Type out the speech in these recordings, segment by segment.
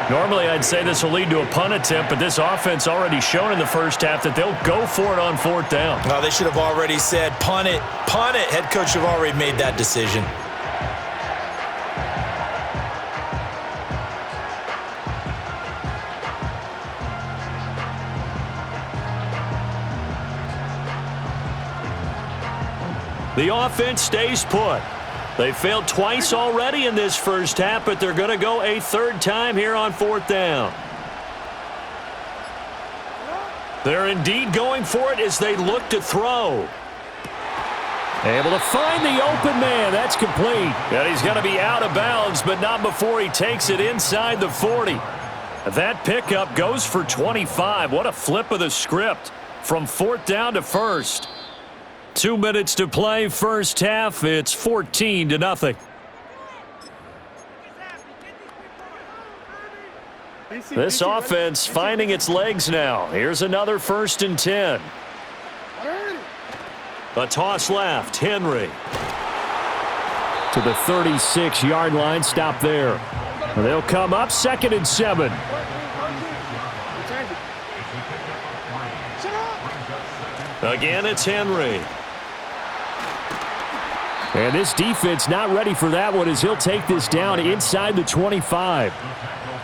Normally, I'd say this will lead to a punt attempt, but this offense already shown in the first half that they'll go for it on fourth down. Oh, they should have already said, punt it, punt it. Head coach should have already made that decision. The offense stays put. They failed twice already in this first half, but they're going to go a third time here on fourth down. They're indeed going for it as they look to throw. Able to find the open man. That's complete. And he's going to be out of bounds, but not before he takes it inside the 40. That pickup goes for 25. What a flip of the script from fourth down to first. 2 minutes to play, first half. It's 14-0. This offense finding its legs now. Here's another 1st and 10. A toss left. Henry to the 36-yard line. Stop there. They'll come up 2nd and 7. Again, it's Henry. And this defense not ready for that one as he'll take this down inside the 25.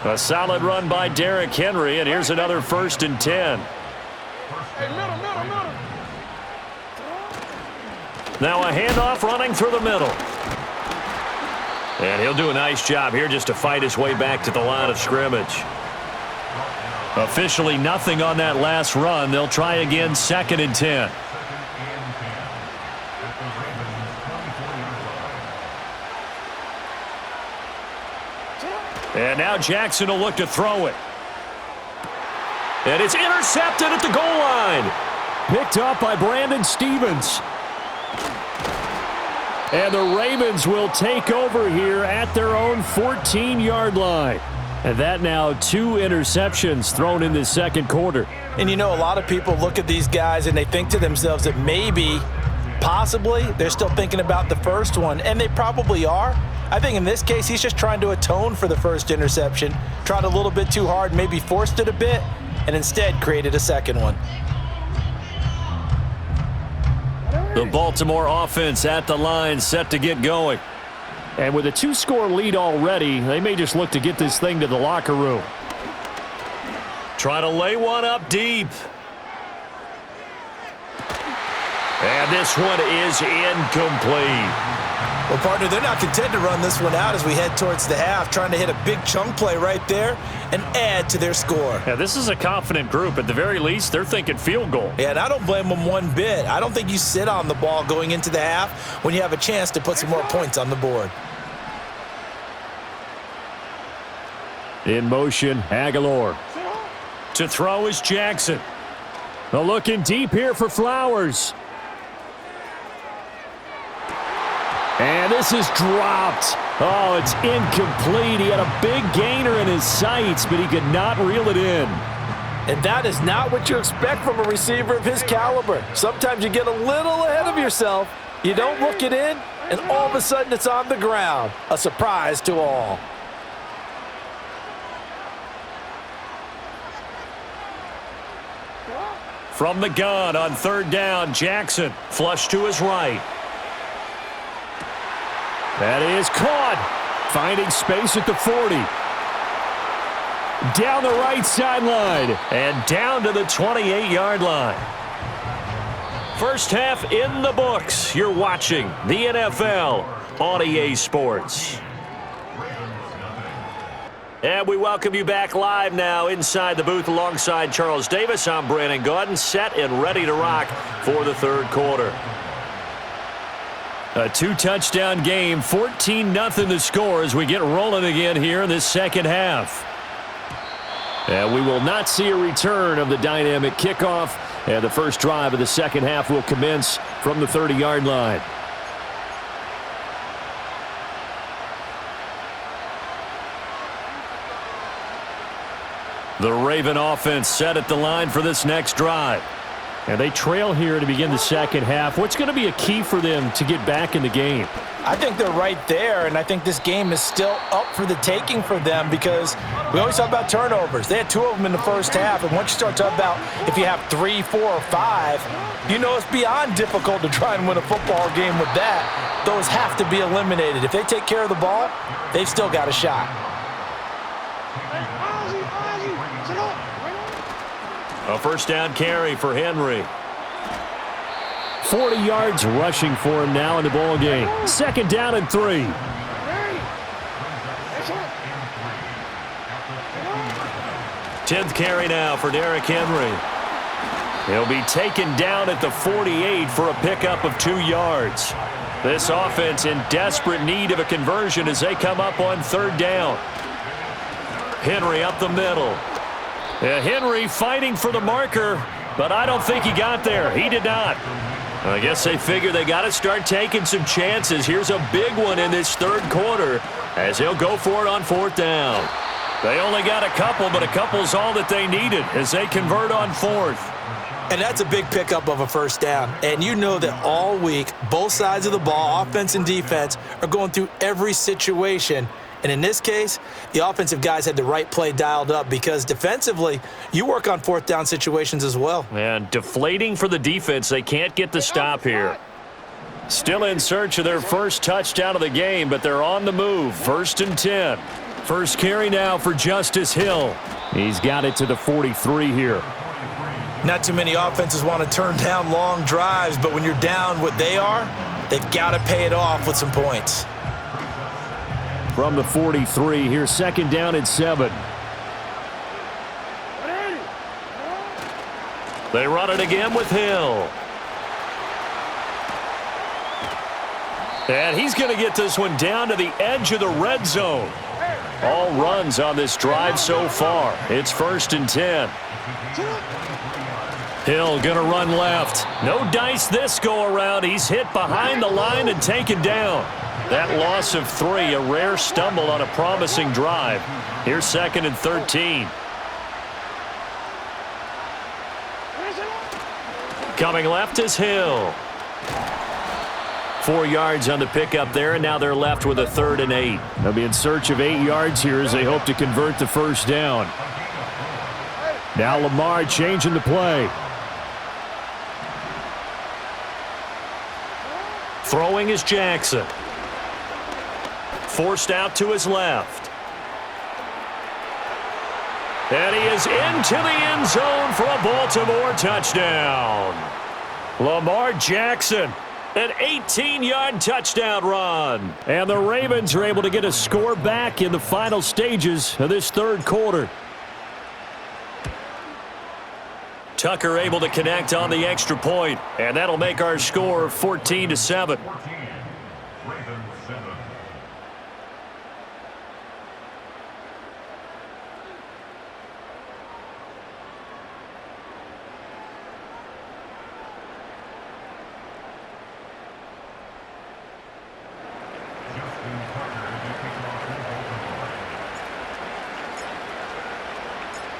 A solid run by Derrick Henry, and here's another 1st and 10. Now a handoff running through the middle. And he'll do a nice job here just to fight his way back to the line of scrimmage. Officially nothing on that last run. They'll try again, 2nd and 10. And now Jackson will look to throw it. And it's intercepted at the goal line. Picked up by Brandon Stevens. And the Ravens will take over here at their own 14-yard line. And that now 2 interceptions thrown in this second quarter. And you know, a lot of people look at these guys and they think to themselves that maybe, possibly, they're still thinking about the first one. And they probably are. I think in this case, he's just trying to atone for the first interception. Tried a little bit too hard, maybe forced it a bit, and instead created a second one. The Baltimore offense at the line, set to get going. And with a 2-score lead already, they may just look to get this thing to the locker room. Try to lay one up deep. And this one is incomplete. Well, partner, they're not content to run this one out as we head towards the half, trying to hit a big chunk play right there and add to their score. Yeah, this is a confident group. At the very least, they're thinking field goal. Yeah, and I don't blame them one bit. I don't think you sit on the ball going into the half when you have a chance to put some more points on the board. In motion, Aguilar. To throw is Jackson. Looking deep here for Flowers. And this is dropped. Oh, it's incomplete. He had a big gainer in his sights, but he could not reel it in. And that is not what you expect from a receiver of his caliber. Sometimes you get a little ahead of yourself. You don't look it in, and all of a sudden it's on the ground. A surprise to all. From the gun on 3rd down, Jackson flush to his right. That is caught. Finding space at the 40. Down the right sideline. And down to the 28-yard line. First half in the books. You're watching the NFL on EA Sports. And we welcome you back live now inside the booth alongside Charles Davis. I'm Brandon Gaudin, set and ready to rock for the third quarter. A 2-touchdown game, 14-0 the score as we get rolling again here in this second half. And we will not see a return of the dynamic kickoff, and the first drive of the second half will commence from the 30-yard line. The Raven offense set at the line for this next drive. And they trail here to begin the second half. What's going to be a key for them to get back in the game? I think they're right there, and I think this game is still up for the taking for them because we always talk about turnovers. They had 2 of them in the first half, and once you start talking about if you have 3, 4, or 5, you know it's beyond difficult to try and win a football game with that. Those have to be eliminated. If they take care of the ball, they've still got a shot. A first down carry for Henry. 40 yards rushing for him now in the ball game. Second down and 3. Tenth carry now for Derrick Henry. He'll be taken down at the 48 for a pickup of 2 yards. This offense in desperate need of a conversion as they come up on third down. Henry up the middle. Henry fighting for the marker, but I don't think he got there. He did not. I guess they figure they got to start taking some chances. Here's a big one in this third quarter as he'll go for it on fourth down. They only got a couple, but a couple's all that they needed as they convert on fourth. And that's a big pickup of a first down. And you know that all week, both sides of the ball, offense and defense, are going through every situation. And in this case, the offensive guys had the right play dialed up because defensively, you work on fourth down situations as well. And deflating for the defense. They can't get the stop here. Still in search of their first touchdown of the game, but they're on the move. 1st and 10. First carry now for Justice Hill. He's got it to the 43 here. Not too many offenses want to turn down long drives, but when you're down what they are, they've got to pay it off with some points. From the 43, here's second down and 7. They run it again with Hill. And he's going to get this one down to the edge of the red zone. All runs on this drive so far. It's 1st and 10. Hill going to run left. No dice this go around. He's hit behind the line and taken down. That loss of 3, a rare stumble on a promising drive. Here's 2nd and 13. Coming left is Hill. 4 yards on the pickup there, and now they're left with a 3rd and 8. They'll be in search of 8 yards here as they hope to convert the first down. Now Lamar changing the play. Throwing is Jackson. Forced out to his left. And he is into the end zone for a Baltimore touchdown. Lamar Jackson, an 18-yard touchdown run. And the Ravens are able to get a score back in the final stages of this third quarter. Tucker able to connect on the extra point, and that'll make our score 14-7.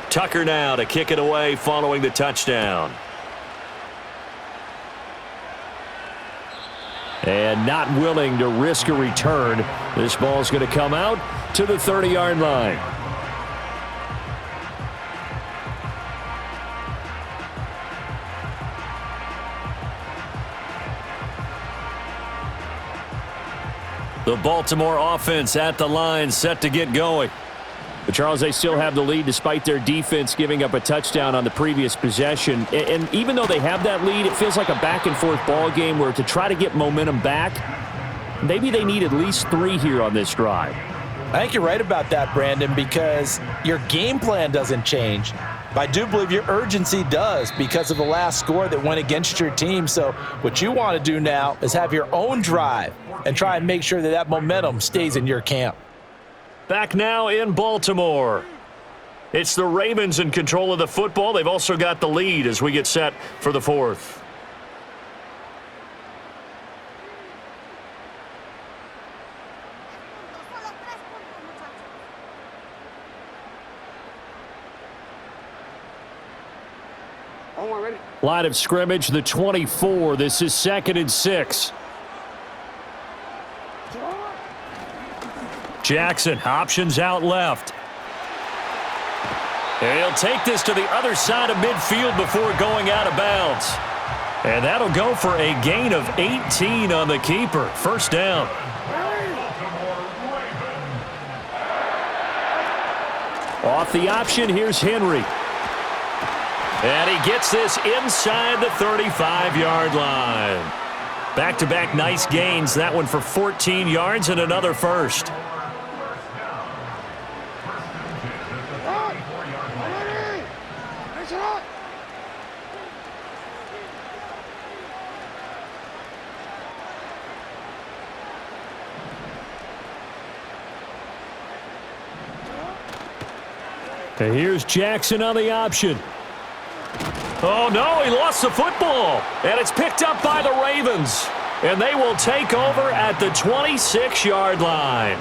Tucker now to kick it away following the touchdown. And not willing to risk a return. This ball's going to come out to the 30-yard line. The Baltimore offense at the line, set to get going. But, Charles, they still have the lead despite their defense giving up a touchdown on the previous possession. And even though they have that lead, it feels like a back-and-forth ball game where to try to get momentum back, maybe they need at least 3 here on this drive. I think you're right about that, Brandon, because your game plan doesn't change. But I do believe your urgency does because of the last score that went against your team. So what you want to do now is have your own drive and try and make sure that that momentum stays in your camp. Back now in Baltimore. It's the Ravens in control of the football. They've also got the lead as we get set for the fourth. Line of scrimmage, the 24. This is 2nd and 6. Jackson, options out left. He'll take this to the other side of midfield before going out of bounds. And that'll go for a gain of 18 on the keeper. First down. Off the option, here's Henry. And he gets this inside the 35-yard line. Back-to-back nice gains. That one for 14 yards and another first. And here's Jackson on the option. Oh, no, he lost the football. And it's picked up by the Ravens. And they will take over at the 26-yard line.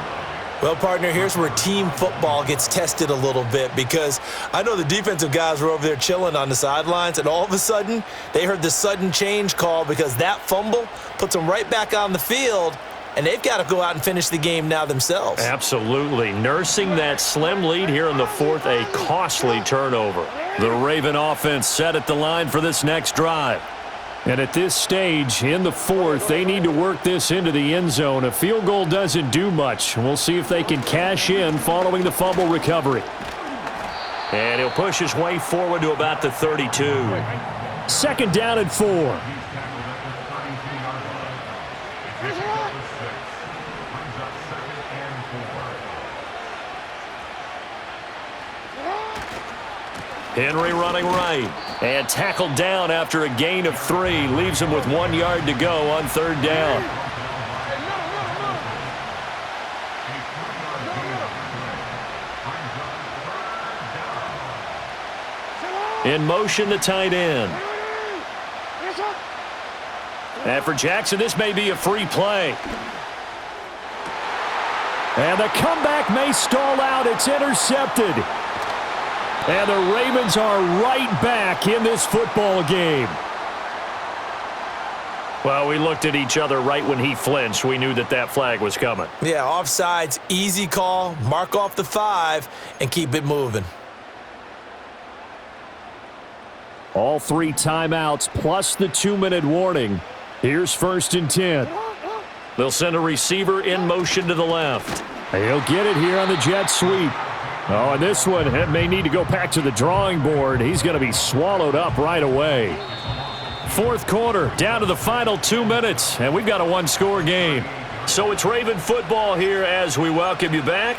Well, partner, here's where team football gets tested a little bit, because I know the defensive guys were over there chilling on the sidelines, and all of a sudden they heard the sudden change call because that fumble puts them right back on the field, and they've got to go out and finish the game now themselves. Absolutely. Nursing that slim lead here in the fourth, a costly turnover. The Raven offense set at the line for this next drive. And at this stage, in the fourth, they need to work this into the end zone. A field goal doesn't do much. We'll see if they can cash in following the fumble recovery. And he'll push his way forward to about the 32. 2nd down and 4. Henry running right. And tackled down after a gain of 3. Leaves him with 1 yard to go on 3rd down. In motion, the tight end. And for Jackson, this may be a free play. And the comeback may stall out. It's intercepted. And the Ravens are right back in this football game. Well, we looked at each other right when he flinched. We knew that that flag was coming. Yeah, offsides, easy call, mark off the 5, and keep it moving. All 3 timeouts plus the 2-minute warning. Here's 1st and 10. They'll send a receiver in motion to the left. He'll get it here on the jet sweep. Oh, and this one may need to go back to the drawing board. He's going to be swallowed up right away. 4th quarter, down to the final 2 minutes, and we've got a 1-score game. So it's Raven football here as we welcome you back.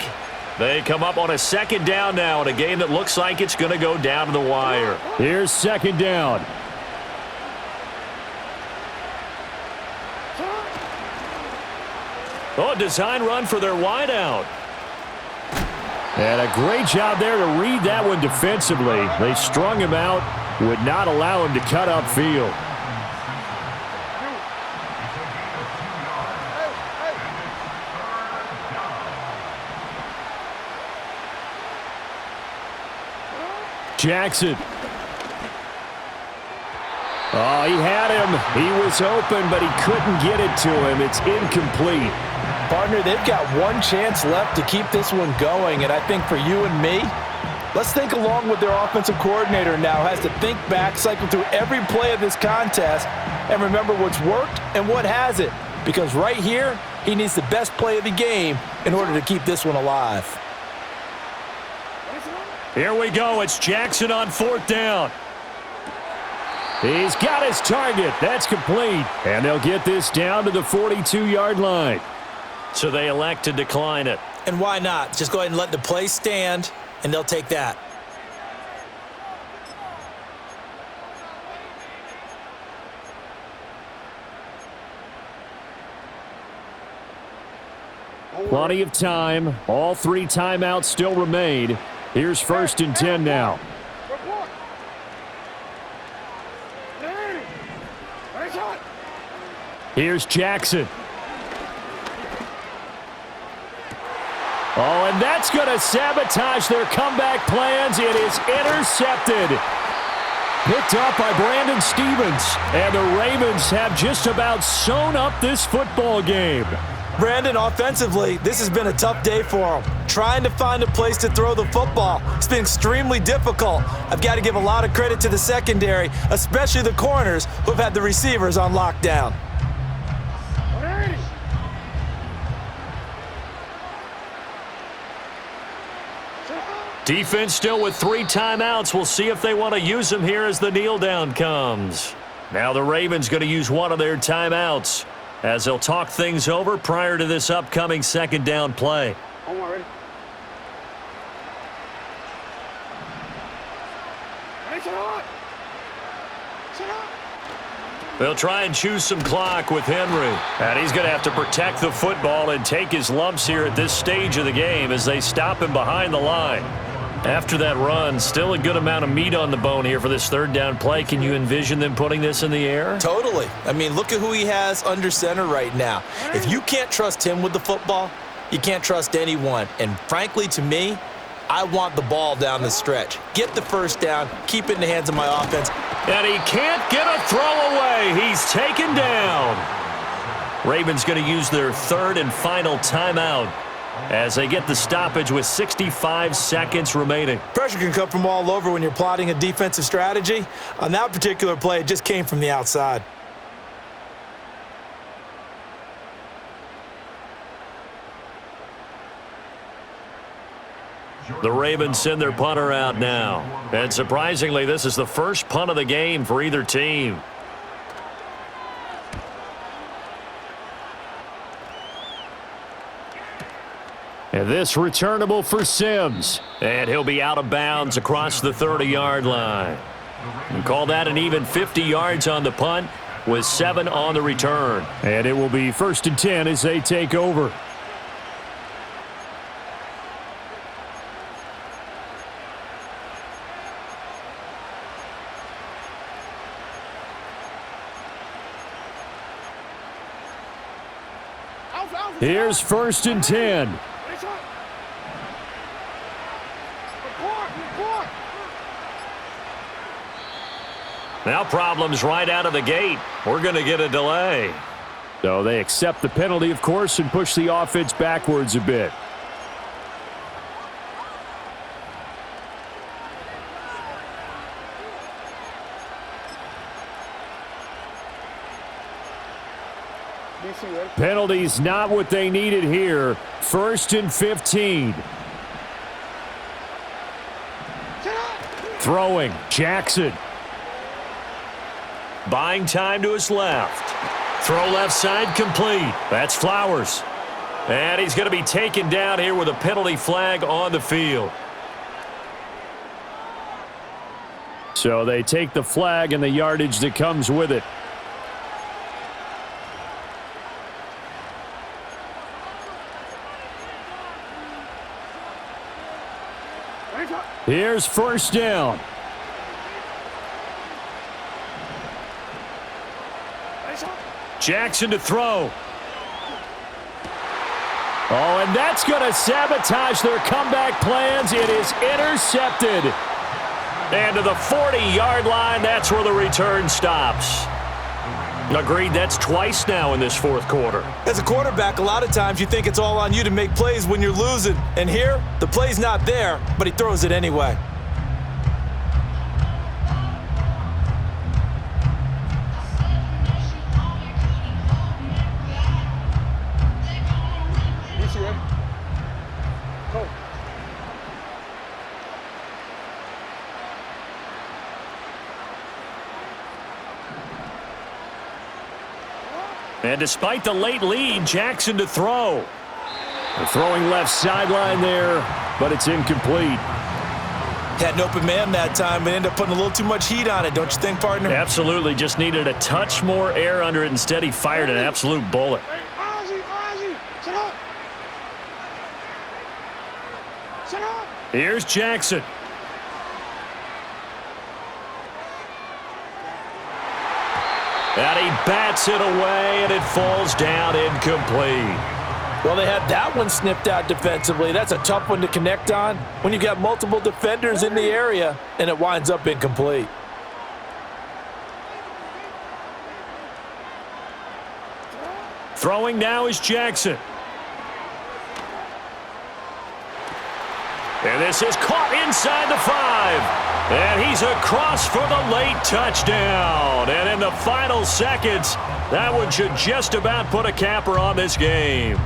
They come up on a 2nd down now in a game that looks like it's going to go down to the wire. Here's 2nd down. Oh, design run for their wideout. And a great job there to read that one defensively. They strung him out, would not allow him to cut upfield. Jackson. Oh, he had him. He was open, but he couldn't get it to him. It's incomplete. Partner, they've got one chance left to keep this one going, and I think for you and me, let's think along with their offensive coordinator now. Has to think back, cycle through every play of this contest, and remember what's worked and what hasn't. Because right here, he needs the best play of the game in order to keep this one alive. Here we go. It's Jackson on 4th down. He's got his target. That's complete. And they'll get this down to the 42-yard line. So they elect to decline it. And why not? Just go ahead and let the play stand, and they'll take that. Plenty of time. All 3 timeouts still remain. Here's 1st and 10 now. Here's Jackson. Oh, and that's going to sabotage their comeback plans. It is intercepted. Picked up by Brandon Stevens. And the Ravens have just about sewn up this football game. Brandon, offensively, this has been a tough day for him. Trying to find a place to throw the football. It's been extremely difficult. I've got to give a lot of credit to the secondary, especially the corners who've had the receivers on lockdown. Defense still with 3 timeouts. We'll see if they want to use them here as the kneel down comes. Now the Ravens going to use one of their timeouts as they'll talk things over prior to this upcoming second down play. Ready? They'll try and choose some clock with Henry. And he's going to have to protect the football and take his lumps here at this stage of the game as they stop him behind the line. After that run, still a good amount of meat on the bone here for this third down play. Can you envision them putting this in the air? Totally. I mean, look at who he has under center right now. If you can't trust him with the football, you can't trust anyone. And frankly, to me, I want the ball down the stretch. Get the first down, keep it in the hands of my offense. And he can't get a throw away. He's taken down. Ravens going to use their third and final timeout as they get the stoppage with 65 seconds remaining. Pressure can come from all over when you're plotting a defensive strategy. On that particular play, it just came from the outside. The Ravens send their punter out now. And surprisingly, this is the first punt of the game for either team. And this returnable for Sims. And he'll be out of bounds across the 30-yard line. And call that an even 50 yards on the punt with 7 on the return. And it will be 1st and 10 as they take over. Here's 1st and 10. Now problems right out of the gate. We're going to get a delay. So they accept the penalty, of course, and push the offense backwards a bit. Penalties not what they needed here. 1st and 15. Throwing, Jackson. Buying time to his left. Throw left side complete. That's Flowers. And he's going to be taken down here with a penalty flag on the field. So they take the flag and the yardage that comes with it. Here's 1st down. Jackson to throw. Oh, and that's going to sabotage their comeback plans. It is intercepted. And to the 40-yard line, that's where the return stops. Agreed, that's twice now in this fourth quarter. As a quarterback, a lot of times you think it's all on you to make plays when you're losing. And here, the play's not there, but he throws it anyway. And despite the late lead, Jackson to throw. They're throwing left sideline there, but it's incomplete. Had an open man that time, but ended up putting a little too much heat on it, don't you think, partner? Absolutely. Just needed a touch more air under it. Instead, he fired an absolute bullet. Here's Jackson. And he bats it away, and it falls down incomplete. Well, they had that one snipped out defensively. That's a tough one to connect on when you've got multiple defenders in the area, and it winds up incomplete. Throwing now is Jackson. And this is caught inside the 5. And he's across for the late touchdown. And in the final seconds, that one should just about put a capper on this game.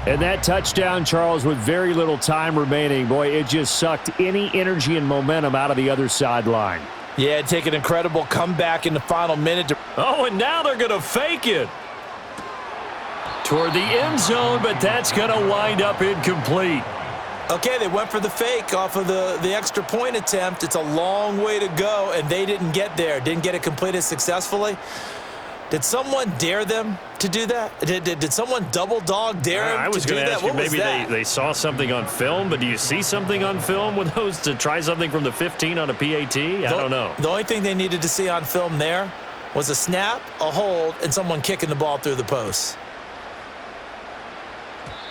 And that touchdown, Charles, with very little time remaining, boy, it just sucked any energy and momentum out of the other sideline. Yeah, take an incredible comeback in the final minute. Oh, and now they're going to fake it toward the end zone, but that's going to wind up incomplete. Okay, they went for the fake off of the extra point attempt. It's a long way to go, and they didn't get there. Didn't get it completed successfully. Did someone dare them to do that? Did someone double dog dare them to do that? I was going to ask you, maybe they saw something on film, but do you see something on film with those to try something from the 15 on a PAT? I don't know. The only thing they needed to see on film there was a snap, a hold, and someone kicking the ball through the post.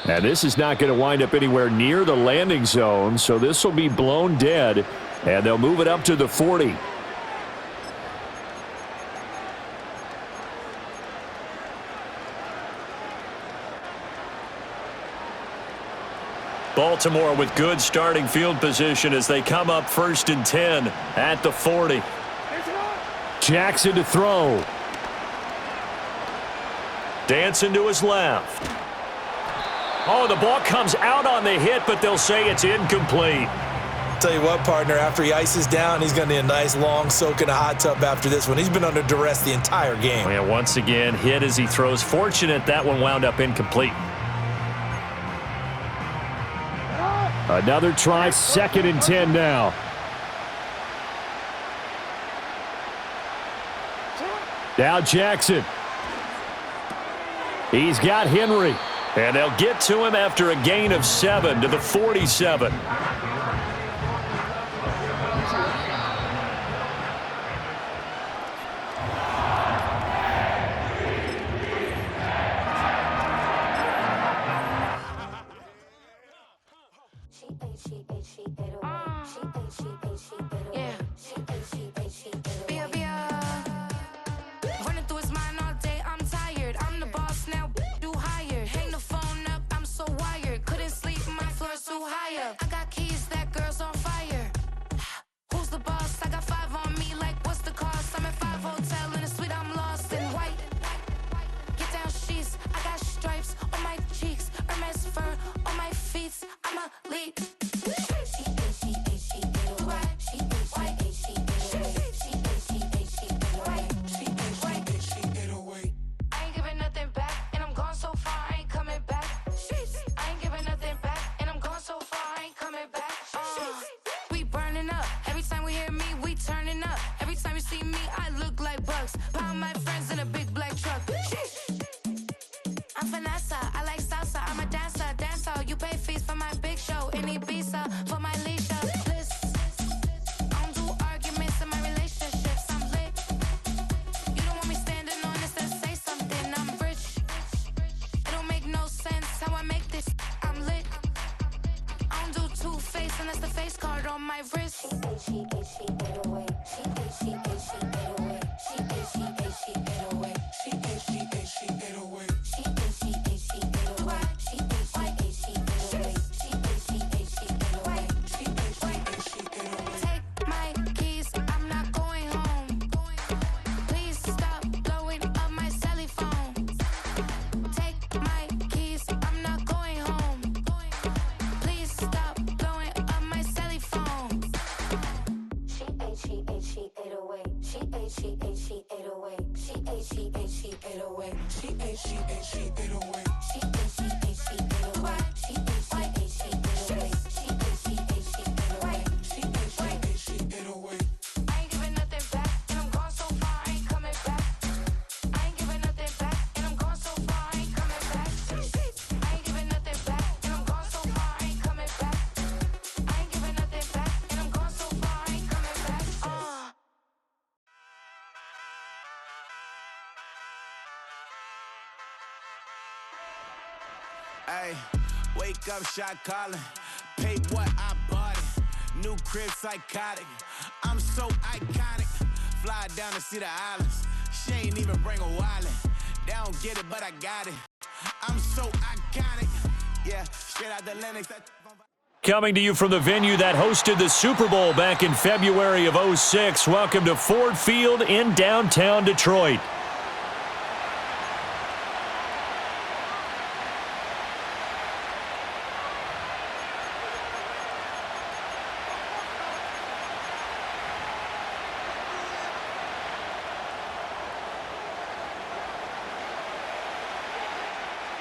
Now, this is not going to wind up anywhere near the landing zone, so this will be blown dead, and they'll move it up to the 40. Baltimore with good starting field position as they come up 1st and 10 at the 40. Jackson to throw. Dancing to his left. Oh, the ball comes out on the hit, but they'll say it's incomplete. Tell you what, partner, after he ices down, he's going to need a nice long soak in a hot tub after this one. He's been under duress the entire game. Oh, yeah, once again, hit as he throws. Fortunate that one wound up incomplete. Another try, 2nd and 10 now. Now Jackson. He's got Henry. And they'll get to him after a gain of 7 to the 47. Ay, wake up, shot calling. Pay what I bought it. New crib psychotic. I'm so iconic. Fly down to see the islands. She ain't even bring a wallet. I don't get it, but I got it. I'm so iconic. Yeah, straight out the Lennox. Coming to you from the venue that hosted the Super Bowl back in February of '06. Welcome to Ford Field in downtown Detroit.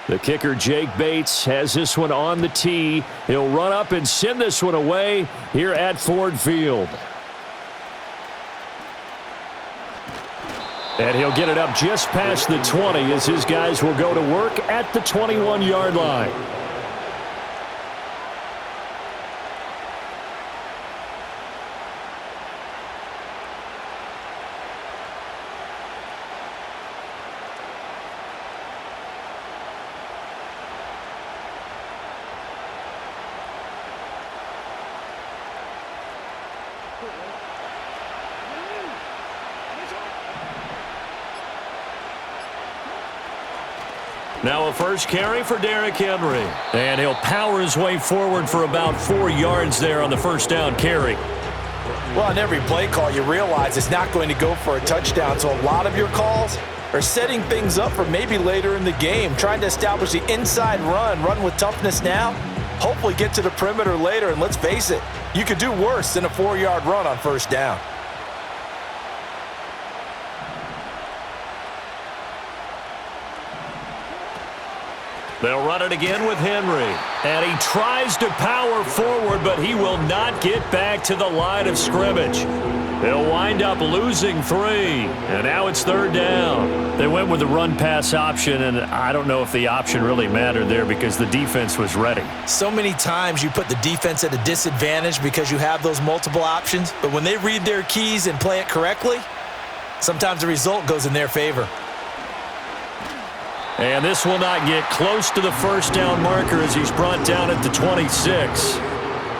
The kicker, Jake Bates, has this one on the tee. He'll run up and send this one away here at Ford Field. And he'll get it up just past the 20 as his guys will go to work at the 21-yard line. Now a first carry for Derrick Henry. And he'll power his way forward for about 4 yards there on the first down carry. Well, on every play call, you realize it's not going to go for a touchdown, so a lot of your calls are setting things up for maybe later in the game, trying to establish the inside run with toughness now, hopefully get to the perimeter later, and let's face it, you could do worse than a 4-yard run on first down. They'll run it again with Henry. And he tries to power forward, but he will not get back to the line of scrimmage. They'll wind up losing 3. And now it's third down. They went with the run-pass option, and I don't know if the option really mattered there because the defense was ready. So many times you put the defense at a disadvantage because you have those multiple options, but when they read their keys and play it correctly, sometimes the result goes in their favor. And this will not get close to the first down marker as he's brought down at the 26.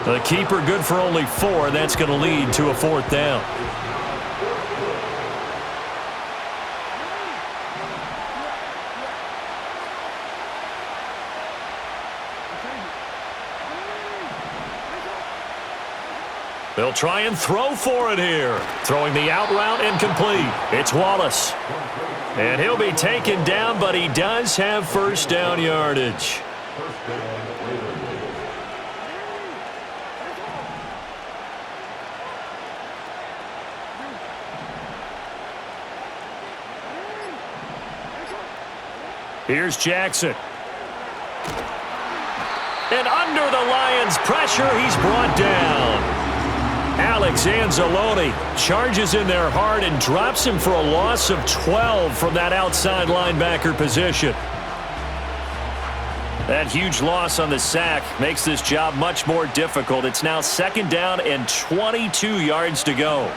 The keeper good for only 4, and that's going to lead to a 4th down. They'll try and throw for it here. Throwing the out route incomplete. It's Wallace. And he'll be taken down, but he does have first down yardage. Here's Jackson. And under the Lions' pressure, he's brought down. Alex Anzalone charges in there hard and drops him for a loss of 12 from that outside linebacker position. That huge loss on the sack makes this job much more difficult. It's now second down and 22 yards to go.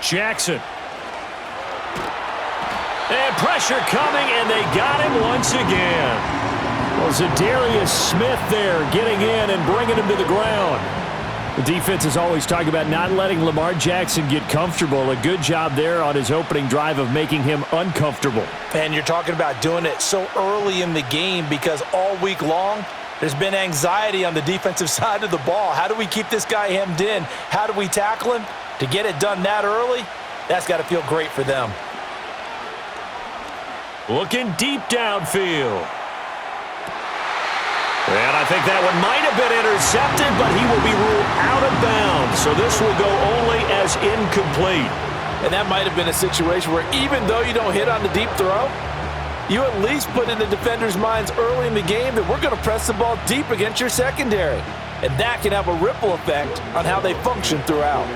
Jackson. And pressure coming, and they got him once again. Well, Zadarius Smith there getting in and bringing him to the ground. The defense is always talking about not letting Lamar Jackson get comfortable. A good job there on his opening drive of making him uncomfortable. And you're talking about doing it so early in the game because all week long, there's been anxiety on the defensive side of the ball. How do we keep this guy hemmed in? How do we tackle him? To get it done that early, that's got to feel great for them. Looking deep downfield. And I think that one might have been intercepted, but he will be ruled out of bounds. So this will go only as incomplete. And that might have been a situation where even though you don't hit on the deep throw, you at least put in the defenders' minds early in the game that we're going to press the ball deep against your secondary. And that can have a ripple effect on how they function throughout.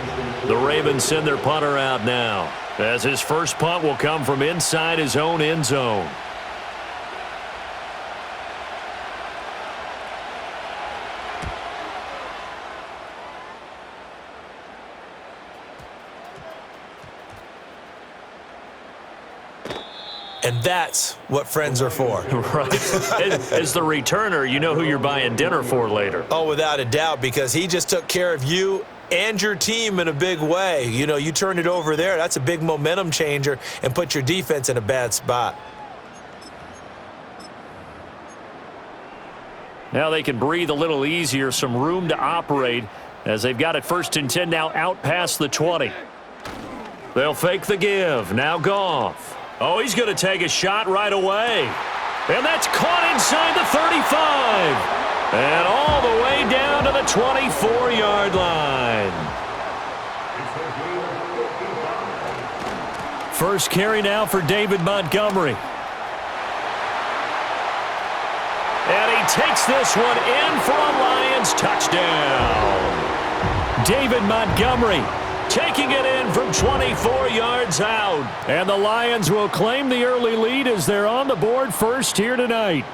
The Ravens send their punter out now, as his first punt will come from inside his own end zone. And that's what friends are for. Right. As the returner, you know who you're buying dinner for later. Oh, without a doubt, because he just took care of you and your team in a big way. You know, you turned it over there. That's a big momentum changer and put your defense in a bad spot. Now they can breathe a little easier, some room to operate as they've got it 1st and 10 now out past the 20. They'll fake the give. Now Goff. Oh, he's going to take a shot right away. And that's caught inside the 35. And all the way down to the 24-yard line. First carry now for David Montgomery. And he takes this one in for a Lions touchdown. David Montgomery taking it in from 24 yards out. And the Lions will claim the early lead as they're on the board first here tonight.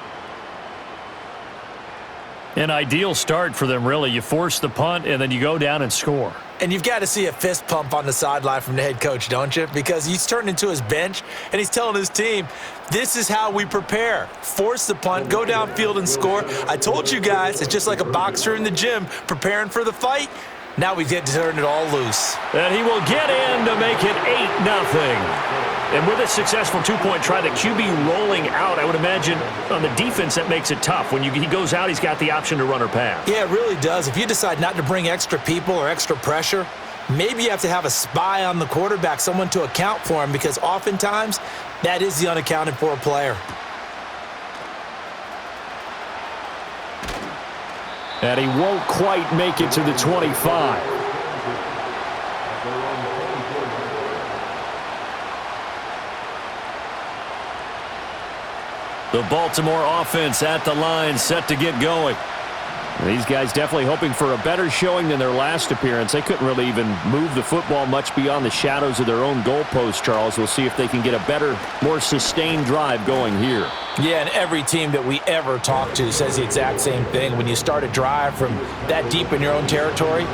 An ideal start for them, really. You force the punt, and then you go down and score. And you've got to see a fist pump on the sideline from the head coach, don't you? Because he's turned into his bench, and he's telling his team, this is how we prepare. Force the punt, go downfield and score. I told you guys, it's just like a boxer in the gym preparing for the fight. Now we get to turn it all loose. And he will get in to make it 8-0. And with a successful two-point try, the QB rolling out, I would imagine on the defense that makes it tough. When he goes out, he's got the option to run or pass. Yeah, it really does. If you decide not to bring extra people or extra pressure, maybe you have to have a spy on the quarterback, someone to account for him, because oftentimes that is the unaccounted for player. And he won't quite make it to the 25. The Baltimore offense at the line, set to get going. These guys definitely hoping for a better showing than their last appearance. They couldn't really even move the football much beyond the shadows of their own goalpost, Charles. We'll see if they can get a better, more sustained drive going here. Yeah, and every team that we ever talk to says the exact same thing. When you start a drive from that deep in your own territory,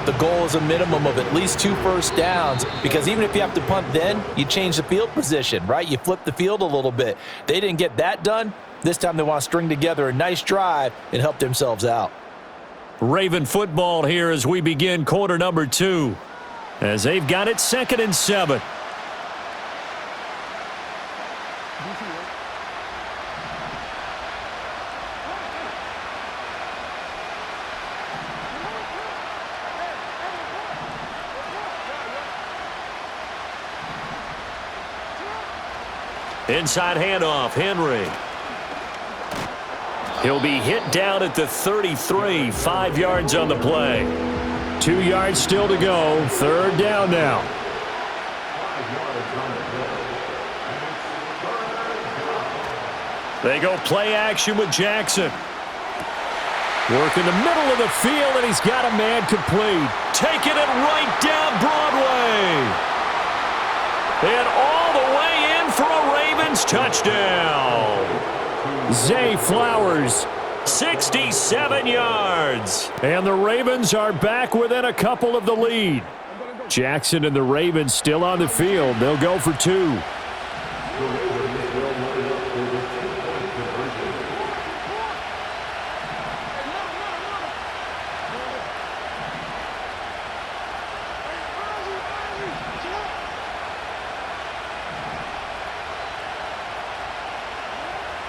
the goal is a minimum of at least 2 first downs, because even if you have to punt then, you change the field position, right? You flip the field a little bit. They didn't get that done. This time they want to string together a nice drive and help themselves out. Raven football here as we begin quarter number 2, as they've got it 2nd and 7. Inside handoff, Henry. He'll be hit down at the 33, 5 yards on the play. 2 yards still to go, 3rd down now. They go play action with Jackson. Work in the middle of the field, and he's got a man complete. Taking it right down Broadway. And all the way in for a Ravens touchdown. Zay Flowers. 67 yards. And the Ravens are back within a couple of the lead. Jackson and the Ravens still on the field. They'll go for 2.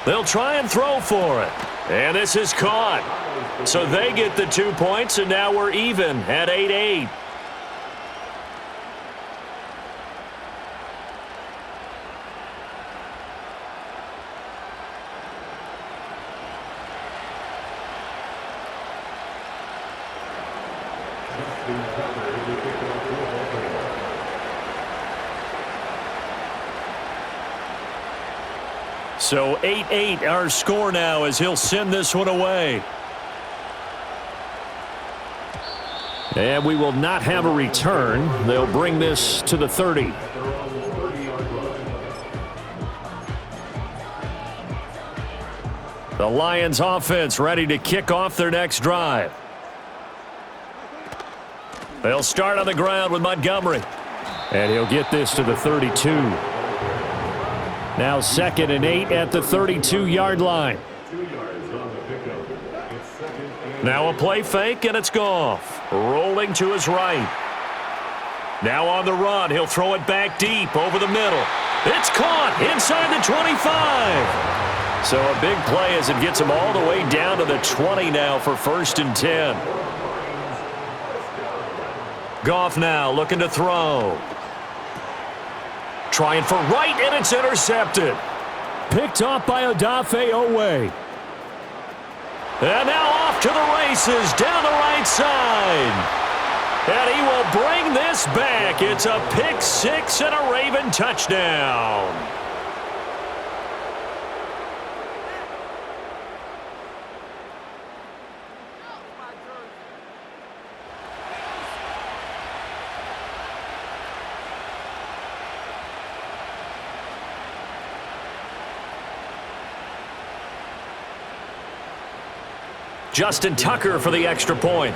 They'll try and throw for it. And this is caught. So they get the 2 points, and now we're even at 8-8. So 8-8 our score now as he'll send this one away. And we will not have a return. They'll bring this to the 30. The Lions offense ready to kick off their next drive. They'll start on the ground with Montgomery. And he'll get this to the 32. Now 2nd and 8 at the 32-yard line. Now a play fake, and it's Goff. Rolling to his right. Now on the run, he'll throw it back deep over the middle. It's caught inside the 25. So a big play as it gets him all the way down to the 20 now for 1st and 10. Goff now looking to throw. Trying for right, and it's intercepted. Picked off by Odafe Owe. And now off to the races down the right side. And he will bring this back. It's a pick six and a Raven touchdown. Justin Tucker for the extra point.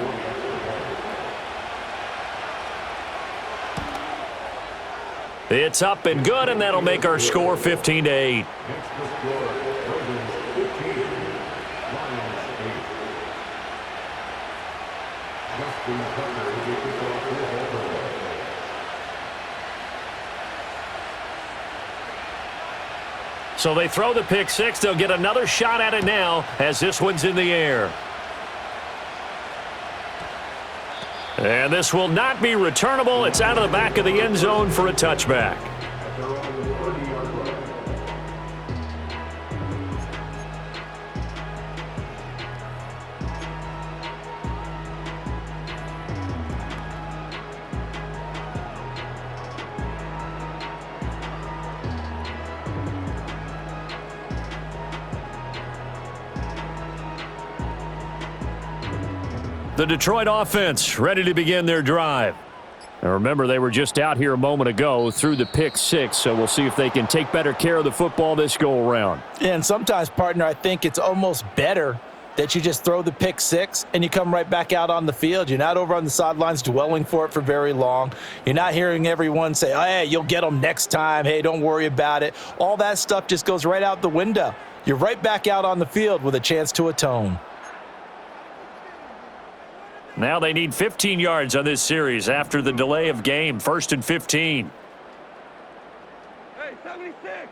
It's up and good, and that'll make our score 15-8. So they throw the pick six. They'll get another shot at it now as this one's in the air. And this will not be returnable. It's out of the back of the end zone for a touchback. The Detroit offense ready to begin their drive. Now remember, they were just out here a moment ago through the pick six, so we'll see if they can take better care of the football this go-around. And sometimes, partner, I think it's almost better that you just throw the pick six and you come right back out on the field. You're not over on the sidelines dwelling for it for very long. You're not hearing everyone say, oh, hey, you'll get them next time. Hey, don't worry about it. All that stuff just goes right out the window. You're right back out on the field with a chance to atone. Now they need 15 yards on this series after the delay of game. 1st and 15. Hey, 76.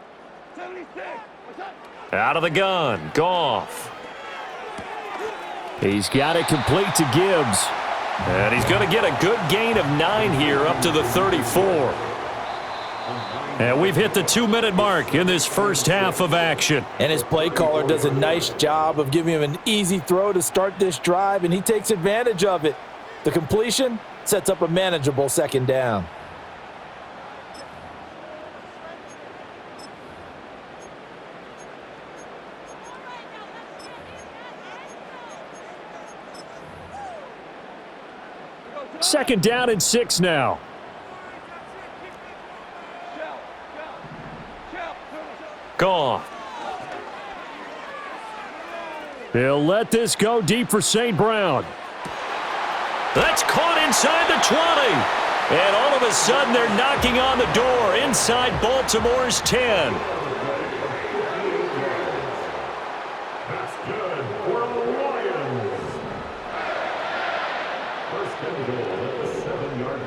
76. What's up? Out of the gun. Goff. He's got it complete to Gibbs. And he's going to get a good gain of 9 here up to the 34. And we've hit the 2-minute mark in this first half of action. And his play caller does a nice job of giving him an easy throw to start this drive, and he takes advantage of it. The completion sets up a manageable 2nd down. Second down and 6 now. Goff. He'll let this go deep for St. Brown. That's caught inside the 20. And all of a sudden, they're knocking on the door inside Baltimore's 10. That's good for the Lions. First and goal at the 7-yard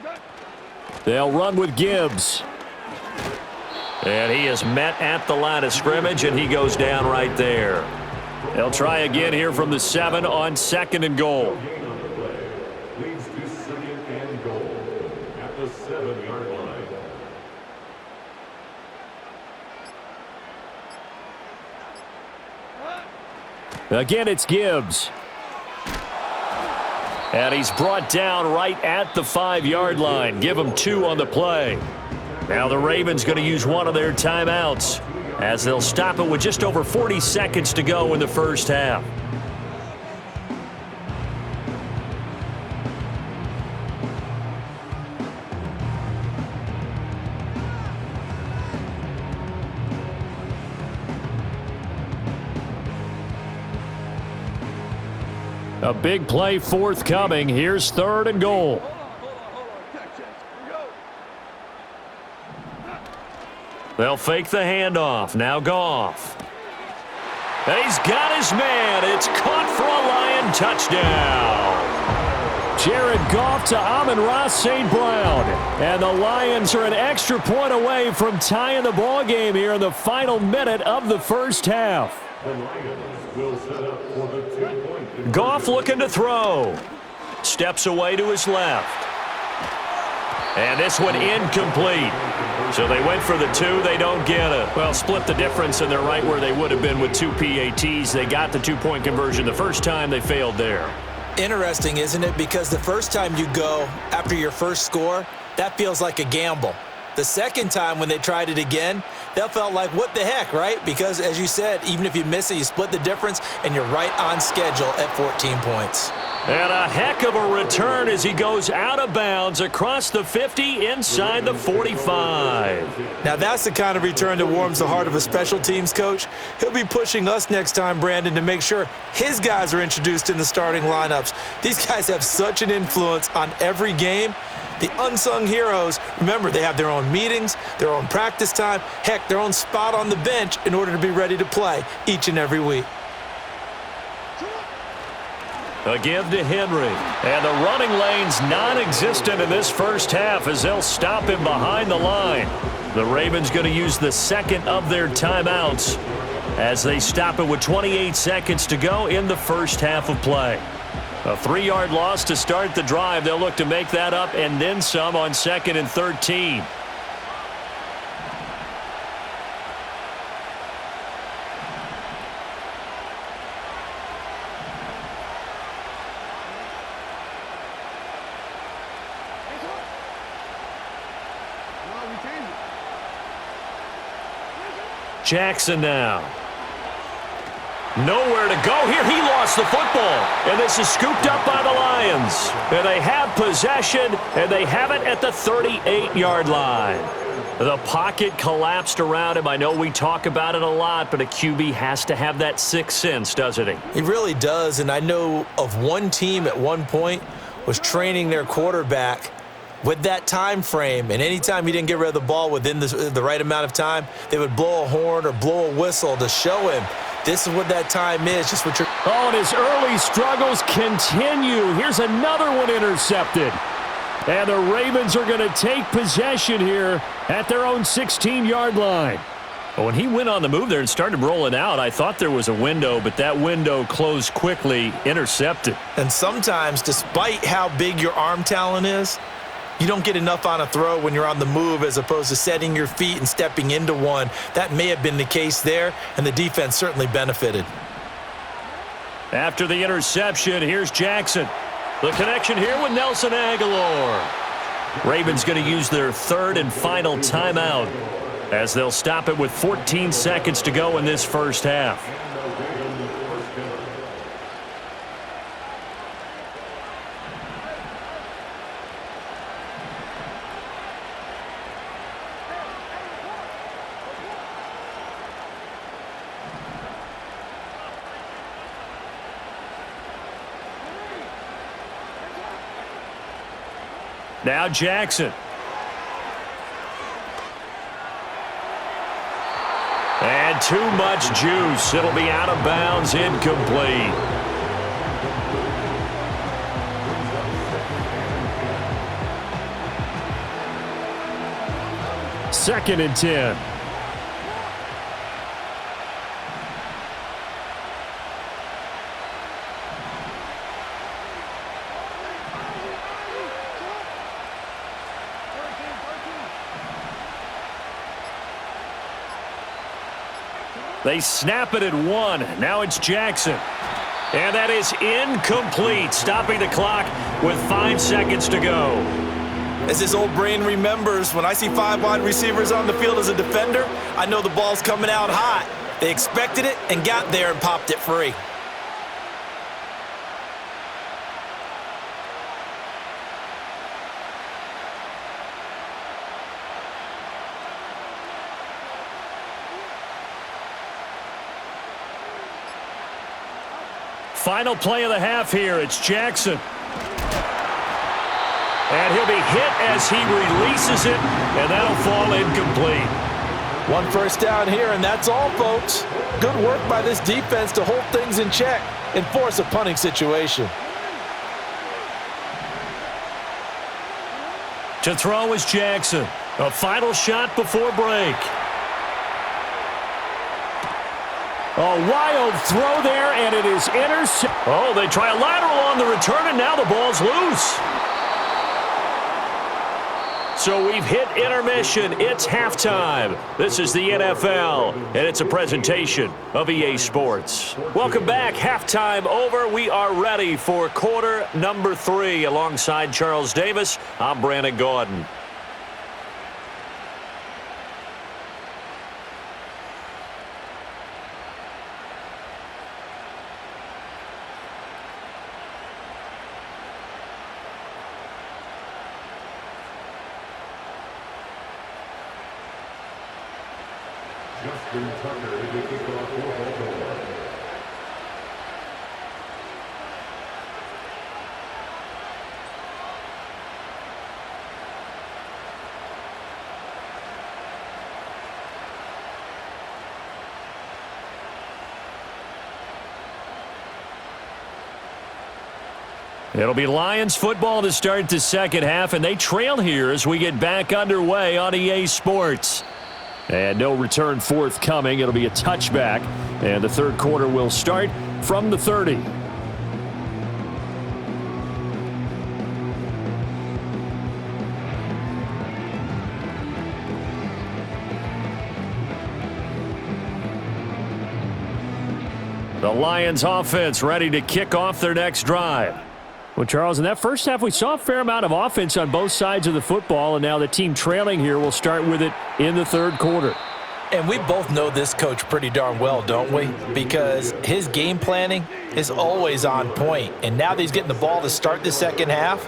line. They'll run with Gibbs. And he is met at the line of scrimmage, and he goes down right there. They'll try again here from the 7 on 2nd and goal. Gain on the play leads to 2nd and goal at the 7-yard line. Again, it's Gibbs. And he's brought down right at the 5-yard line. Give him 2 on the play. Now the Ravens going to use one of their timeouts as they'll stop it with just over 40 seconds to go in the first half. A big play forthcoming. Here's 3rd and goal. They'll fake the handoff. Now Goff. And he's got his man. It's caught for a Lion touchdown. Jared Goff to Amon-Ra St. Brown. And the Lions are an extra point away from tying the ball game here in the final minute of the first half. The Lions will set up for the 2-point. Goff looking to throw. Steps away to his left. And this one incomplete. So they went for the 2. They don't get it. Well, split the difference, and they're right where they would have been with 2 PATs. They got the 2-point conversion the first time. They failed there. Interesting, isn't it? Because the first time you go after your first score, that feels like a gamble. The second time when they tried it again, that felt like, what the heck, right? Because, as you said, even if you miss it, you split the difference, and you're right on schedule at 14 points. And a heck of a return as he goes out of bounds across the 50 inside the 45. Now, that's the kind of return that warms the heart of a special teams coach. He'll be pushing us next time, Brandon, to make sure his guys are introduced in the starting lineups. These guys have such an influence on every game. The unsung heroes, remember, they have their own meetings, their own practice time, heck, their own spot on the bench in order to be ready to play each and every week. A give to Henry. And the running lane's non-existent in this first half as they'll stop him behind the line. The Ravens going to use the second of their timeouts as they stop it with 28 seconds to go in the first half of play. A 3-yard loss to start the drive. They'll look to make that up and then some on 2nd and 13. Jackson now. Nowhere to go here. He lost the football. And this is scooped up by the Lions. And they have possession, and they have it at the 38-yard line. The pocket collapsed around him. I know we talk about it a lot, but a QB has to have that sixth sense, doesn't he? He really does, and I know of one team at one point was training their quarterback with that time frame, and anytime he didn't get rid of the ball within the right amount of time, they would blow a horn or blow a whistle to show him this is what that time is, just what you're... Oh, and his early struggles continue. Here's another one intercepted. And the Ravens are going to take possession here at their own 16-yard line. Well, when he went on the move there and started rolling out, I thought there was a window, but that window closed quickly, intercepted. And sometimes, despite how big your arm talent is, you don't get enough on a throw when you're on the move as opposed to setting your feet and stepping into one. That may have been the case there, and the defense certainly benefited. After the interception, here's Jackson. The connection here with Nelson Aguilar. Ravens going to use their third and final timeout as they'll stop it with 14 seconds to go in this first half. Now Jackson. And too much juice. It'll be out of bounds, incomplete. Second and 10. They snap it at 1. Now it's Jackson. And that is incomplete, stopping the clock with 5 seconds to go. As his old brain remembers, when I see 5 wide receivers on the field as a defender, I know the ball's coming out hot. They expected it and got there and popped it free. Final play of the half here. It's Jackson. And he'll be hit as he releases it, and that'll fall incomplete. One first down here, and that's all, folks. Good work by this defense to hold things in check and force a punting situation. To throw is Jackson. A final shot before break. A wild throw there, and it is intercepted. Oh, they try a lateral on the return, and now the ball's loose. So we've hit intermission. It's halftime. This is the NFL, and it's a presentation of EA Sports. Welcome back. Halftime over. We are ready for quarter number 3. Alongside Charles Davis, I'm Brandon Gaudin. Justin Tucker to kick off for Baltimore. It'll be Lions football to start the second half, and they trail here as we get back underway on EA Sports. And no return forthcoming. It'll be a touchback, and the third quarter will start from the 30. The Lions offense ready to kick off their next drive. Well, Charles, in that first half, we saw a fair amount of offense on both sides of the football, and now the team trailing here will start with it in the third quarter. And we both know this coach pretty darn well, don't we? Because his game planning is always on point. And now that he's getting the ball to start the second half,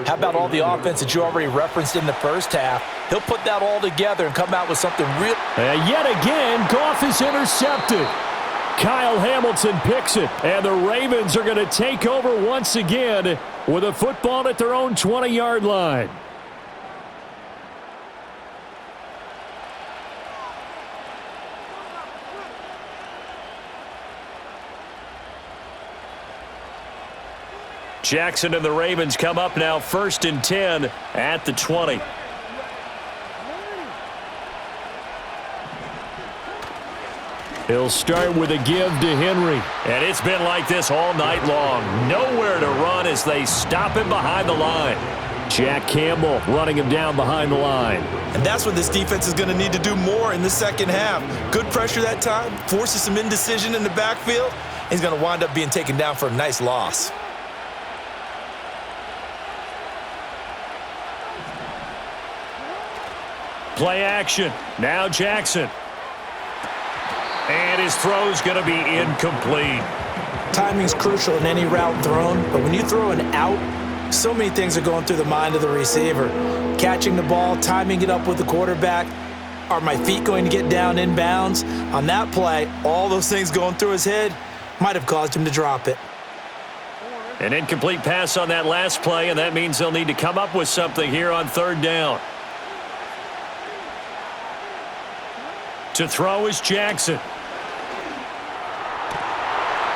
how about all the offense that you already referenced in the first half? He'll put that all together and come out with something real. Yet again, Goff is intercepted. Kyle Hamilton picks it, and the Ravens are going to take over once again with a football at their own 20-yard line. Jackson and the Ravens come up now 1st and 10 at the 20. He'll start with a give to Henry. And it's been like this all night long. Nowhere to run as they stop him behind the line. Jack Campbell running him down behind the line. And that's what this defense is going to need to do more in the second half. Good pressure that time, forces some indecision in the backfield. He's going to wind up being taken down for a nice loss. Play action. Now Jackson. And his throw's going to be incomplete. Timing's crucial in any route thrown, but when you throw an out, so many things are going through the mind of the receiver. Catching the ball, timing it up with the quarterback. Are my feet going to get down inbounds? On that play, all those things going through his head might have caused him to drop it. An incomplete pass on that last play, and that means they'll need to come up with something here on third down. To throw is Jackson.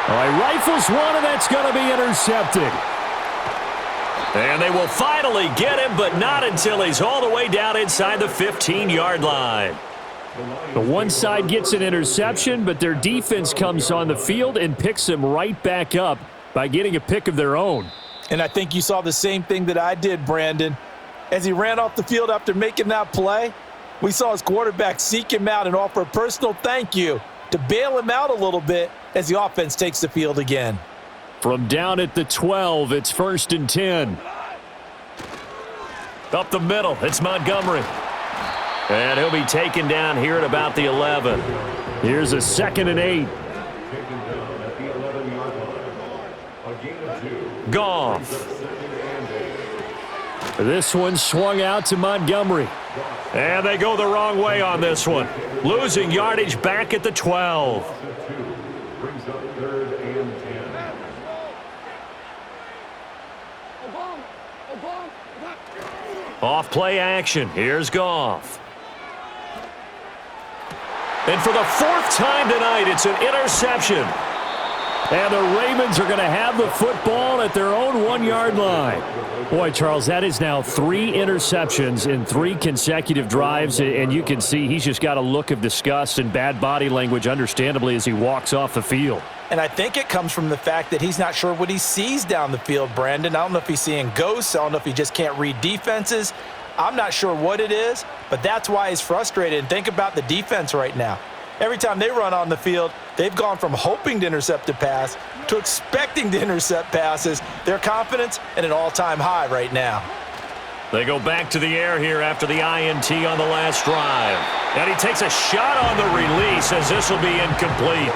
All right, rifles one, and that's going to be intercepted. And they will finally get him, but not until he's all the way down inside the 15-yard line. The one side gets an interception, but their defense comes on the field and picks him right back up by getting a pick of their own. And I think you saw the same thing that I did, Brandon. As he ran off the field after making that play, we saw his quarterback seek him out and offer a personal thank you to bail him out a little bit as the offense takes the field again. From down at the 12, it's 1st and 10. Up the middle, it's Montgomery. And he'll be taken down here at about the 11. Here's a 2nd and 8. Taken down at the 11-yard line. A gain of 2. Goff. This one swung out to Montgomery. And they go the wrong way on this one. Losing yardage back at the 12. Brings up 3rd and 10. Off play action. Here's Goff. And for the fourth time tonight, it's an interception. And the Ravens are going to have the football at their own 1-yard line. Boy, Charles, that is now 3 interceptions in 3 consecutive drives, and you can see he's just got a look of disgust and bad body language, understandably, as he walks off the field. And I think it comes from the fact that he's not sure what he sees down the field, Brandon. I don't know if he's seeing ghosts. I don't know if he just can't read defenses. I'm not sure what it is, but that's why he's frustrated. And think about the defense right now. Every time they run on the field, they've gone from hoping to intercept a pass to expecting to intercept passes. Their confidence at an all-time high right now. They go back to the air here after the INT on the last drive. And he takes a shot on the release as this will be incomplete.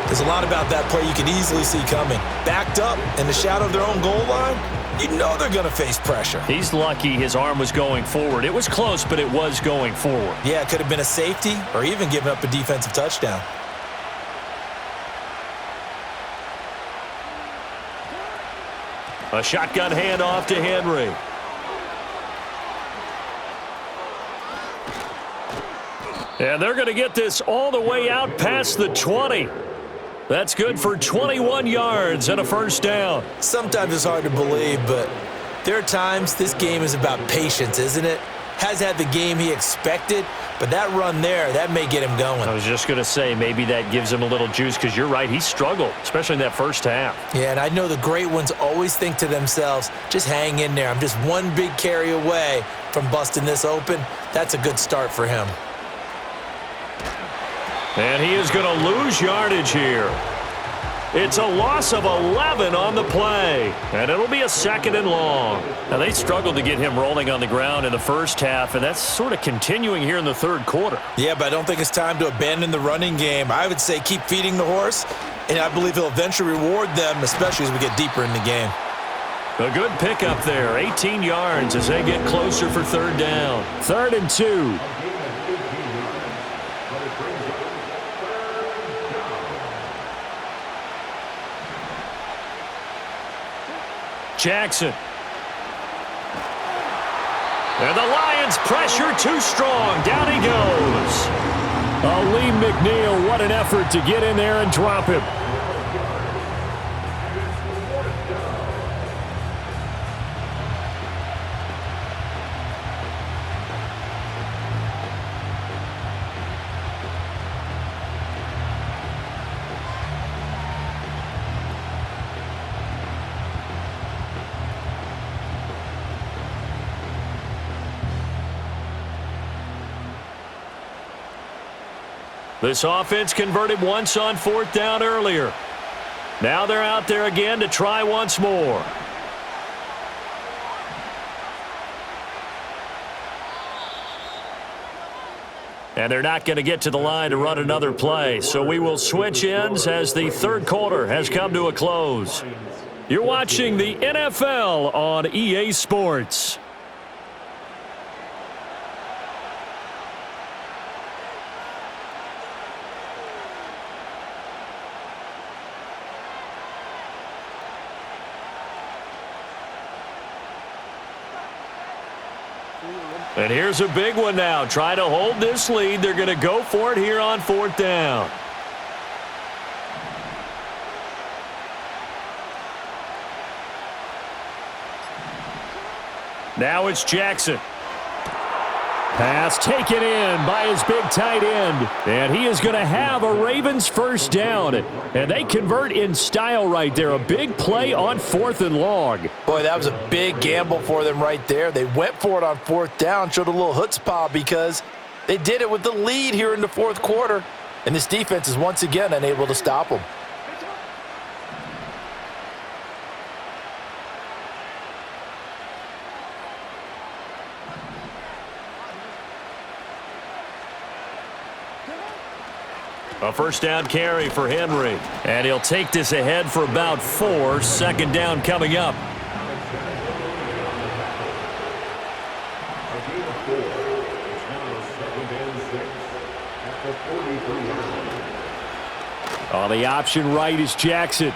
There's a lot about that play you can easily see coming. Backed up in the shadow of their own goal line, you know they're going to face pressure. He's lucky his arm was going forward. It was close, but it was going forward. Yeah, it could have been a safety or even given up a defensive touchdown. A shotgun handoff to Henry. And they're going to get this all the way out past the 20. That's good for 21 yards and a first down. Sometimes it's hard to believe, but there are times this game is about patience, isn't it? Has had the game he expected, but that run there, that may get him going. I was just going to say, maybe that gives him a little juice because you're right, he struggled, especially in that first half. Yeah, and I know the great ones always think to themselves, just hang in there. I'm just one big carry away from busting this open. That's a good start for him. And he is going to lose yardage here. It's a loss of 11 on the play, and it'll be a 2nd and long. Now, they struggled to get him rolling on the ground in the first half, and that's sort of continuing here in the third quarter. Yeah, but I don't think it's time to abandon the running game. I would say keep feeding the horse, and I believe he'll eventually reward them, especially as we get deeper in the game. A good pickup there, 18 yards as they get closer for 3rd down. 3rd and 2. Jackson. And the Lions pressure too strong. Down he goes. Lee McNeil, what an effort to get in there and drop him. This offense converted once on 4th down earlier. Now they're out there again to try once more. And they're not going to get to the line to run another play, so we will switch ends as the 3rd quarter has come to a close. You're watching the NFL on EA Sports. And here's a big one now. Trying to hold this lead. They're going to go for it here on 4th down. Now it's Jackson. Pass taken in by his big tight end. And he is going to have a Ravens first down. And they convert in style right there. A big play on 4th and long. Boy, that was a big gamble for them right there. They went for it on 4th down, showed a little chutzpah because they did it with the lead here in the 4th quarter. And this defense is once again unable to stop them. A first down carry for Henry. And he'll take this ahead for about 4. 2nd down coming up. On the option right is Jackson.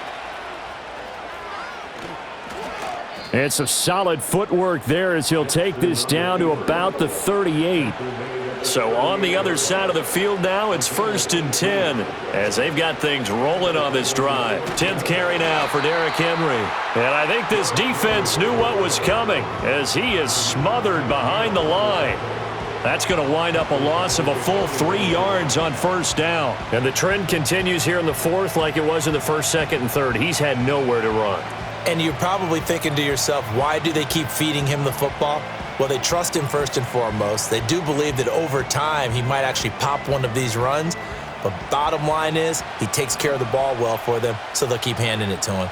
And some solid footwork there as he'll take this down to about the 38. So on the other side of the field now, it's 1st and 10 as they've got things rolling on this drive. 10th carry now for Derrick Henry. And I think this defense knew what was coming as he is smothered behind the line. That's going to wind up a loss of a full 3 yards on 1st down. And the trend continues here in the 4th like it was in the 1st, 2nd, and 3rd. He's had nowhere to run. And you're probably thinking to yourself, why do they keep feeding him the football? Well, they trust him first and foremost. They do believe that over time he might actually pop one of these runs. But bottom line is he takes care of the ball well for them, so they'll keep handing it to him.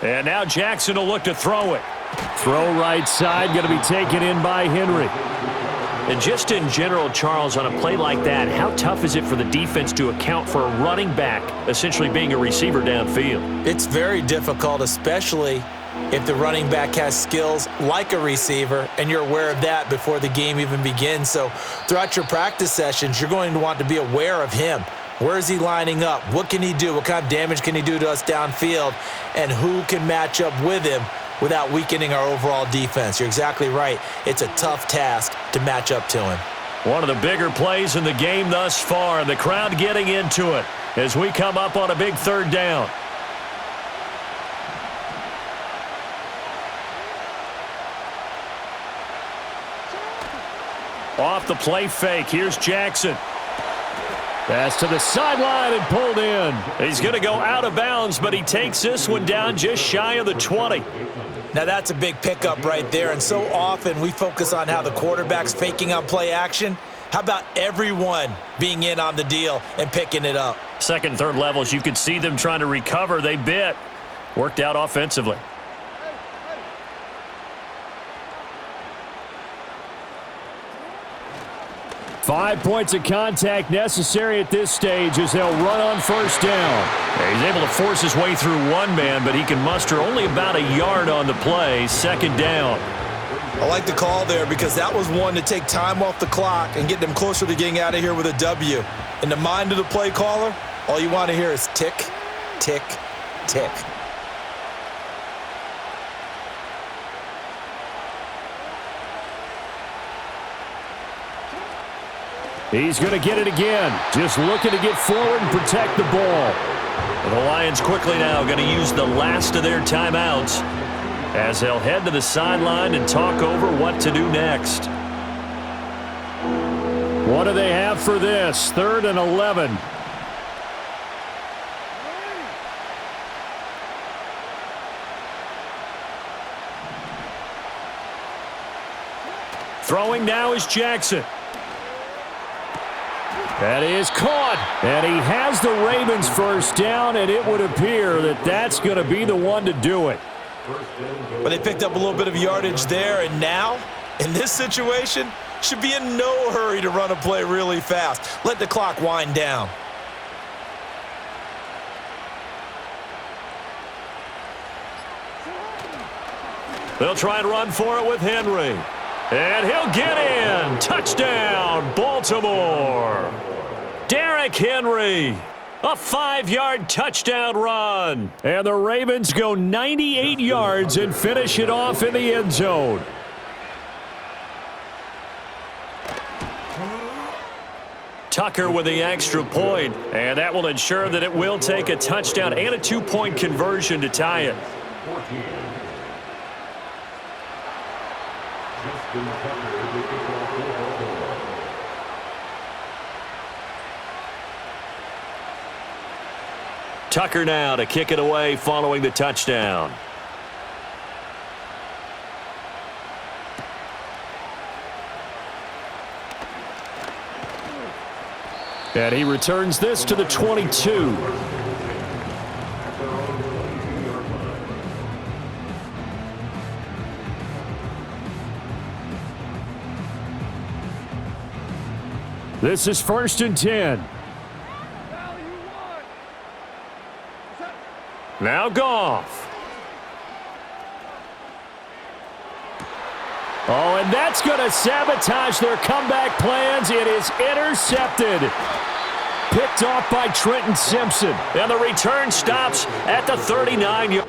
And now Jackson will look to throw it. Throw right side, going to be taken in by Henry. And just in general, Charles, on a play like that, how tough is it for the defense to account for a running back essentially being a receiver downfield? It's very difficult, especially if the running back has skills like a receiver, and you're aware of that before the game even begins. So throughout your practice sessions, you're going to want to be aware of him. Where is he lining up? What can he do? What kind of damage can he do to us downfield? And who can match up with him without weakening our overall defense? You're exactly right. It's a tough task to match up to him. One of the bigger plays in the game thus far, and the crowd getting into it as we come up on a big 3rd down. Off the play fake, here's Jackson. Pass to the sideline and pulled in. He's going to go out of bounds, but he takes this one down just shy of the 20. Now that's a big pickup right there, and so often we focus on how the quarterback's faking on play action. How about everyone being in on the deal and picking it up? 2nd, 3rd levels, you could see them trying to recover. They bit. Worked out offensively. Five points of contact necessary at this stage as they'll run on 1st down. He's able to force his way through one man, but he can muster only about a yard on the play. 2nd down. I like the call there because that was one to take time off the clock and get them closer to getting out of here with a W. In the mind of the play caller, all you want to hear is tick, tick, tick. He's going to get it again. Just looking to get forward and protect the ball. The Lions quickly now going to use the last of their timeouts as they'll head to the sideline and talk over what to do next. What do they have for this? 3rd and 11. Throwing now is Jackson. That is caught, and he has the Ravens 1st down, and it would appear that that's going to be the one to do it. But they picked up a little bit of yardage there, and now, in this situation, should be in no hurry to run a play really fast. Let the clock wind down. They'll try and run for it with Henry. And he'll get in. Touchdown, Baltimore. Derrick Henry, a 5-yard touchdown run. And the Ravens go 98 yards and finish it off in the end zone. Tucker with the extra point, and that will ensure that it will take a touchdown and a 2-point conversion to tie it. Tucker now to kick it away following the touchdown. And he returns this to the 22. This is 1st and 10. Now Goff. Oh, and that's going to sabotage their comeback plans. It is intercepted. Picked off by Trenton Simpson. And the return stops at the 39-yard.